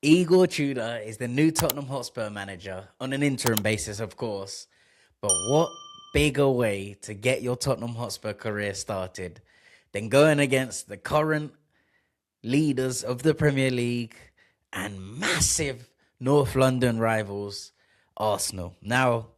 Igor Tudor is the new Tottenham Hotspur manager on an interim basis, of course. But what bigger way to get your Tottenham Hotspur career started than going against the current leaders of the Premier League and massive North London rivals, Arsenal? Now,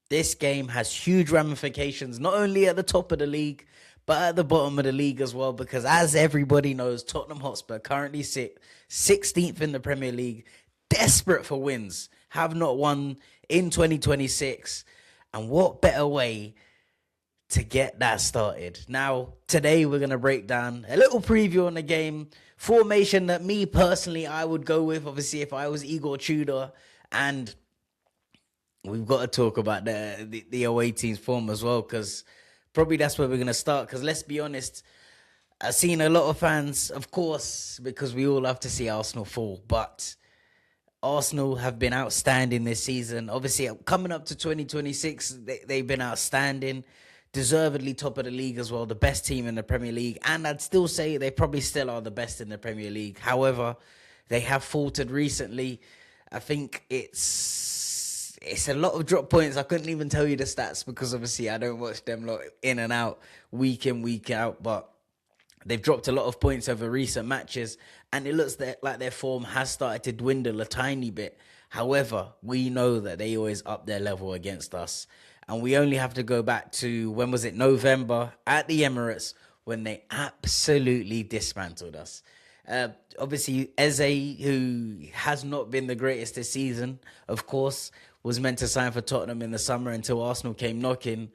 this game has huge ramifications, not only at the top of the league, but at the bottom of the league as well, because as everybody knows, Tottenham Hotspur currently sit 16th in the Premier League, desperate for wins, have not won in 2026. And what better way to get that started? Now, today we're going to break down a little preview on the game, formation that me personally I would go with, obviously, if I was Igor Tudor, and we've got to talk about the away team's form as well, because probably that's where we're going to start. Because let's be honest, I've seen a lot of fans, of course, because we all love to see Arsenal fall, but Arsenal have been outstanding this season. Obviously, coming up to 2026, they've been outstanding, deservedly top of the league as well, the best team in the Premier League, and I'd still say they probably still are the best in the Premier League. However, they have faltered recently. I think it's a lot of drop points. I couldn't even tell you the stats because obviously I don't watch them lot in and out, week in, week out, but they've dropped a lot of points over recent matches, and it looks like their form has started to dwindle a tiny bit. However, we know that they always up their level against us, and we only have to go back to, when was it, November at the Emirates, when they absolutely dismantled us. Obviously, Eze, who has not been the greatest this season, of course, was meant to sign for Tottenham in the summer until Arsenal came knocking.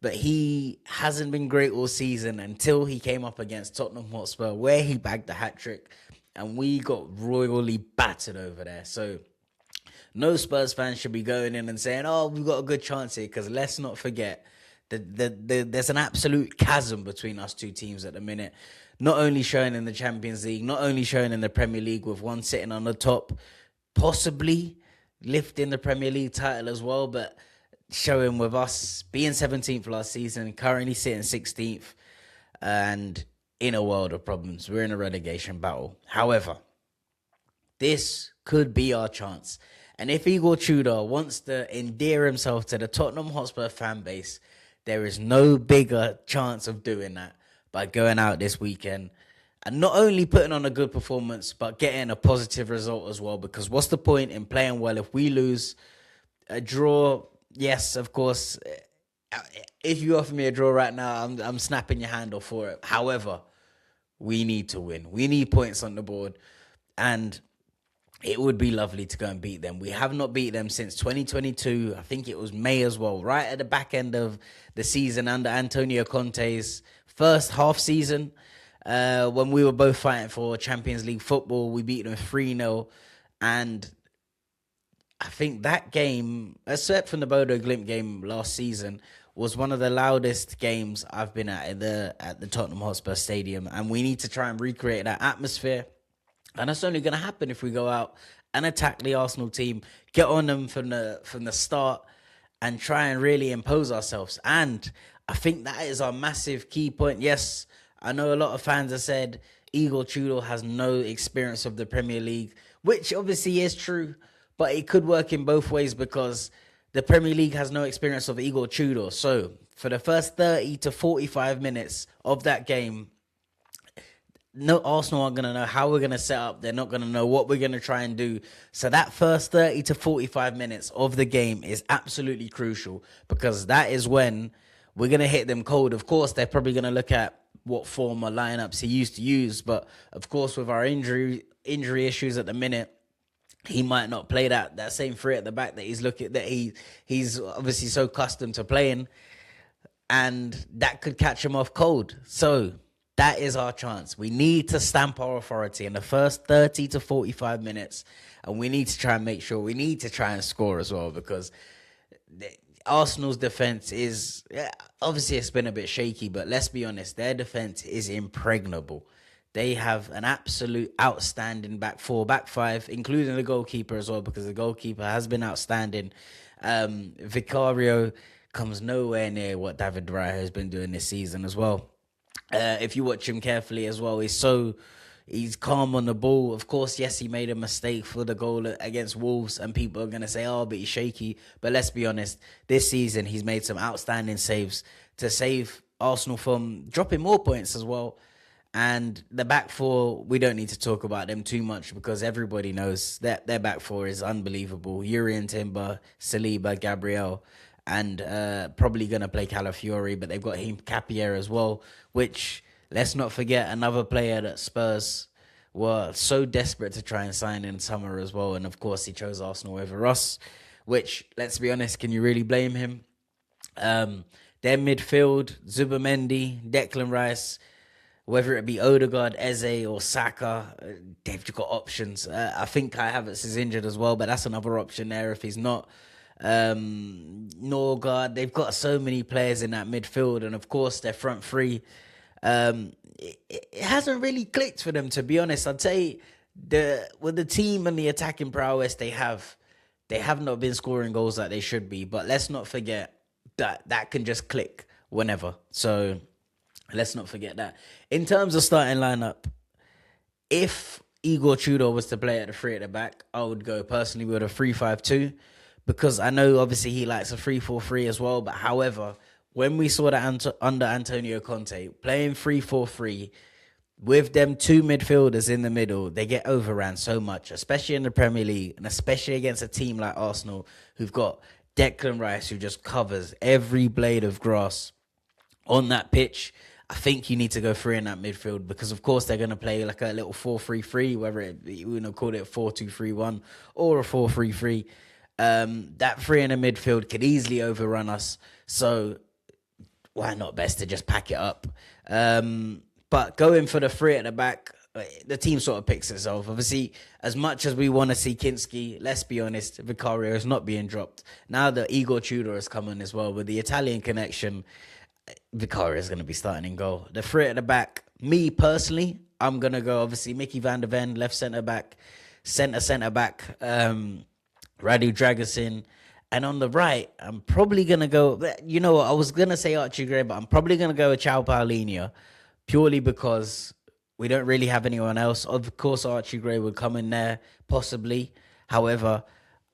But he hasn't been great all season until he came up against Tottenham Hotspur, where he bagged the hat-trick, and we got royally battered over there. So no Spurs fans should be going in and saying, oh, we've got a good chance here, because let's not forget that there's an absolute chasm between us two teams at the minute, not only showing in the Champions League, not only showing in the Premier League, with one sitting on the top, possibly lifting the Premier League title as well, but showing with us being 17th last season, currently sitting 16th, and in a world of problems. We're in a relegation battle. However, this could be our chance. And if Igor Tudor wants to endear himself to the Tottenham Hotspur fan base, there is no bigger chance of doing that by going out this weekend and not only putting on a good performance, but getting a positive result as well. Because what's the point in playing well if we lose? A draw, yes, of course. If you offer me a draw right now, I'm snapping your hand off for it. However, we need to win. We need points on the board, and it would be lovely to go and beat them. We have not beat them since 2022. I think it was May as well, right at the back end of the season under Antonio Conte's first half season, when we were both fighting for Champions League football. We beat them 3-0, and I think that game, except from the Bodo Glimt game last season, was one of the loudest games I've been at the Tottenham Hotspur Stadium, and we need to try and recreate that atmosphere. And that's only going to happen if we go out and attack the Arsenal team, get on them from the start, and try and really impose ourselves. And I think that is our massive key point. Yes, I know a lot of fans have said Igor Tudor has no experience of the Premier League, which obviously is true. But it could work in both ways, because the Premier League has no experience of Igor Tudor. So for the first 30 to 45 minutes of that game, no, Arsenal aren't going to know how we're going to set up. They're not going to know what we're going to try and do. So that first 30 to 45 minutes of the game is absolutely crucial, because that is when we're going to hit them cold. Of course, they're probably going to look at what form or lineups he used to use. But of course, with our injury issues at the minute, he might not play that same three at the back that he's obviously so accustomed to playing, and that could catch him off cold. So that is our chance. We need to stamp our authority in the first 30 to 45 minutes, and we need to try and make sure we need to try and score as well, because Arsenal's defense is, obviously it's been a bit shaky, but let's be honest, their defense is impregnable. They have an absolute outstanding back four, back five, including the goalkeeper as well, because the goalkeeper has been outstanding. Vicario comes nowhere near what David Raya has been doing this season as well. If you watch him carefully as well, he's so He's calm on the ball. Of course, yes, he made a mistake for the goal against Wolves, and people are going to say, oh, but he's shaky. But let's be honest, this season he's made some outstanding saves to save Arsenal from dropping more points as well. And the back four, we don't need to talk about them too much because everybody knows that their back four is unbelievable. Urian Timber, Saliba, Gabriel, and probably going to play Calafiori, but they've got him Capier as well, which, let's not forget, another player that Spurs were so desperate to try and sign in summer as well. And of course, he chose Arsenal over us, which, let's be honest, can you really blame him? Their midfield, Zubimendi, Declan Rice, whether it be Odegaard, Eze, or Saka, they've got options. I think Kai Havertz is injured as well, but that's another option there if he's not. Norgard, they've got so many players in that midfield, and of course their front three. It hasn't really clicked for them, to be honest. I'd say with the team and the attacking prowess they have not been scoring goals like they should be. But let's not forget that can just click whenever. So let's not forget that. In terms of starting lineup, if Igor Tudor was to play at the three at the back, I would go personally with a 3-5-2 because I know obviously he likes a 3-4-3 as well. But however, when we saw that under Antonio Conte, playing 3-4-3 with them two midfielders in the middle, they get overran so much, especially in the Premier League and especially against a team like Arsenal who've got Declan Rice who just covers every blade of grass on that pitch. I think you need to go three in that midfield because, of course, they're going to play like a little 4-3-3, whether call it 4-2-3-1 or a 4-3-3. That three in the midfield could easily overrun us. So why not best to just pack it up? But going for the three at the back, the team sort of picks itself. Obviously, as much as we want to see Kinski, let's be honest, Vicario is not being dropped. Now that Igor Tudor has come in as well with the Italian connection, Vicario is going to be starting in goal. The three at the back, me personally, I'm going to go obviously Mickey van der Ven, left centre-back, centre-back, Radu Dragusin. And on the right, I'm probably going to go, you know what, I was going to say Archie Gray, but I'm probably going to go with Chao Paulinho, purely because we don't really have anyone else. Of course, Archie Gray would come in there, possibly. However,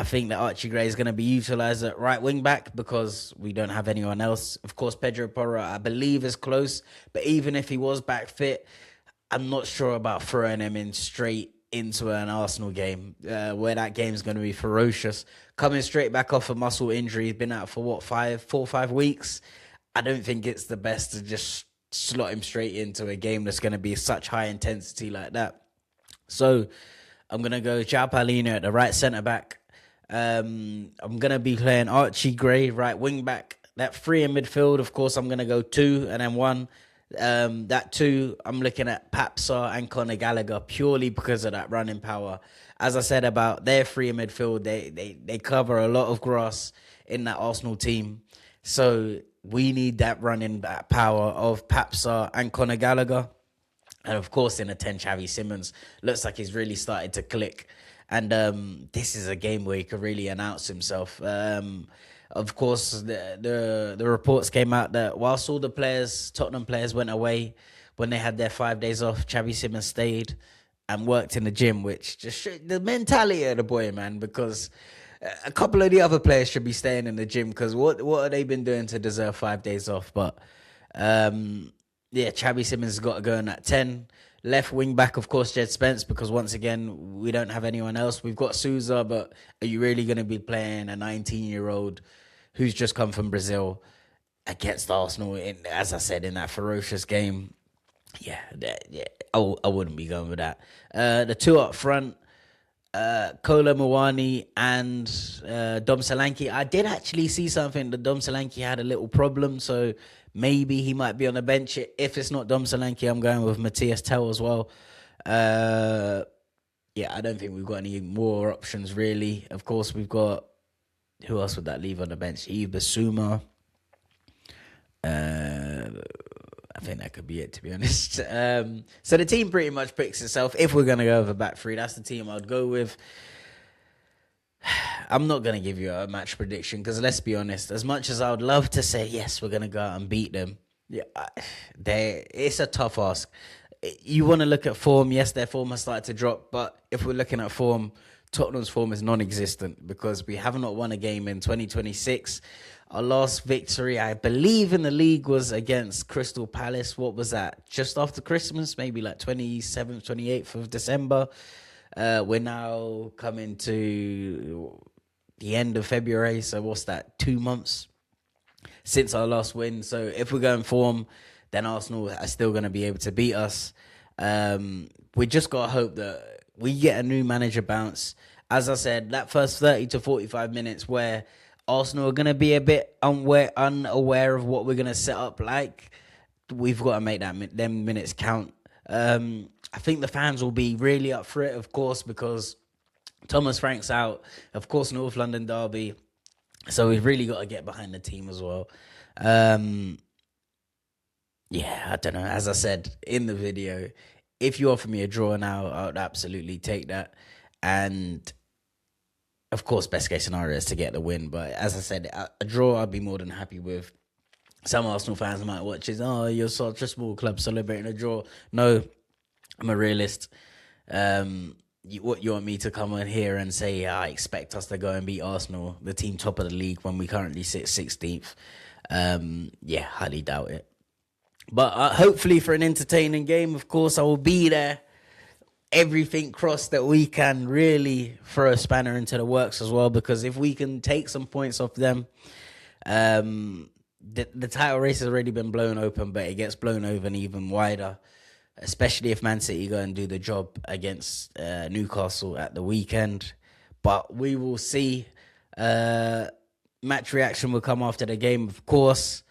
I think that Archie Gray is going to be utilised at right wing back because we don't have anyone else. Of course, Pedro Porro, I believe, is close. But even if he was back fit, I'm not sure about throwing him in straight into an Arsenal game where that game is going to be ferocious. Coming straight back off a muscle injury, he's been out for 4 or 5 weeks. I don't think it's the best to just slot him straight into a game that's going to be such high intensity like that. So I'm going to go João Paulinho at the right centre-back. I'm going to be playing Archie Gray, right wing-back. That three in midfield, of course, I'm going to go 2 and then 1. That 2, I'm looking at Papsar and Conor Gallagher purely because of that running power. As I said about their 3 in midfield, they cover a lot of grass in that Arsenal team. So we need that running power of Papsar and Conor Gallagher. And of course, in a 10, Xavi Simons looks like he's really started to click. And this is a game where he could really announce himself. Of course, the reports came out that whilst all the players, Tottenham players, went away when they had their 5 days off, Xavi Simons stayed and worked in the gym, which just showed the mentality of the boy, man, because a couple of the other players should be staying in the gym because what have they been doing to deserve 5 days off? But Xavi Simons has got to go in at 10. Left wing back, of course, Jed Spence, because once again, we don't have anyone else. We've got Souza, but are you really going to be playing a 19-year-old who's just come from Brazil against Arsenal, as I said, in that ferocious game? I wouldn't be going with that. The 2 up front, Kolo Muani and Dom Solanke. I did actually see something that Dom Solanke had a little problem, so maybe he might be on the bench. If it's not Dom Solanke, I'm going with Matthias Tell as well. I don't think we've got any more options, really. Of course, we've got... Who else would that leave on the bench? Yves Bissouma. I think that could be it, to be honest. So the team pretty much picks itself. If we're going to go over back 3, that's the team I'd go with. I'm not going to give you a match prediction because let's be honest, as much as I would love to say, yes, we're going to go out and beat them, it's a tough ask. you want to look at form. Yes, their form has started to drop, but if we're looking at form, Tottenham's form is non-existent because we have not won a game in 2026. Our last victory, I believe, in the league was against Crystal Palace. What was that? Just after Christmas, maybe like 27th, 28th of December. We're now coming to the end of February. So what's that? 2 months since our last win. So if we're going form, then Arsenal are still going to be able to beat us. We just got to hope that we get a new manager bounce. As I said, that first 30 to 45 minutes where Arsenal are going to be a bit unaware of what we're going to set up like, we've got to make them minutes count. I think the fans will be really up for it, of course, because Thomas Frank's out. Of course, North London derby. So we've really got to get behind the team as well. Yeah, I don't know. As I said in the video, if you offer me a draw now, I would absolutely take that. And of course, best case scenario is to get the win. But as I said, a draw I'd be more than happy with. Some Arsenal fans might watch it. Oh, you're such a small club celebrating a draw. No, I'm a realist. What you want me to come on here and say, I expect us to go and beat Arsenal, the team top of the league, when we currently sit 16th? Yeah, highly doubt it. But hopefully for an entertaining game, of course, I will be there. Everything crossed that we can really throw a spanner into the works as well, because if we can take some points off them, the title race has already been blown open, but it gets blown open even wider, especially if Man City go and do the job against Newcastle at the weekend. But we will see. Match reaction will come after the game, of course.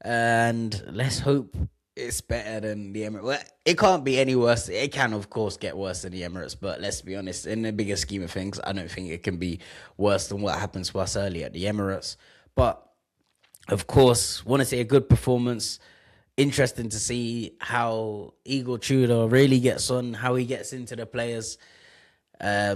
And let's hope it's better than the Emirates. Well, it can't be any worse. It can, of course, get worse than the Emirates. But let's be honest, in the bigger scheme of things, I don't think it can be worse than what happened to us earlier at the Emirates. But, of course, want to see a good performance. Interesting to see how Igor Tudor really gets on, how he gets into the players. Yeah,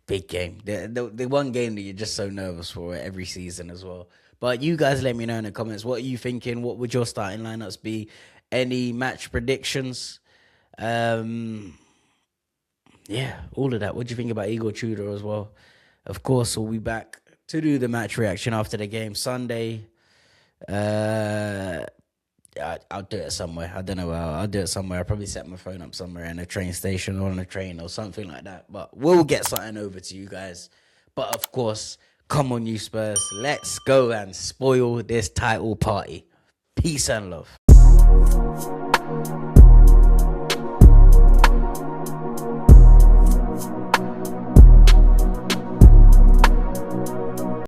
big game. The one game that you're just so nervous for every season as well. But you guys let me know in the comments. What are you thinking? What would your starting lineups be? Any match predictions? Yeah, all of that. What do you think about Igor Tudor as well? Of course, we'll be back to do the match reaction after the game Sunday. I'll do it somewhere. I don't know where. I'll do it somewhere. I'll probably set my phone up somewhere in a train station or on a train or something like that. But we'll get something over to you guys. But of course, come on, you Spurs. Let's go and spoil this title party. Peace and love.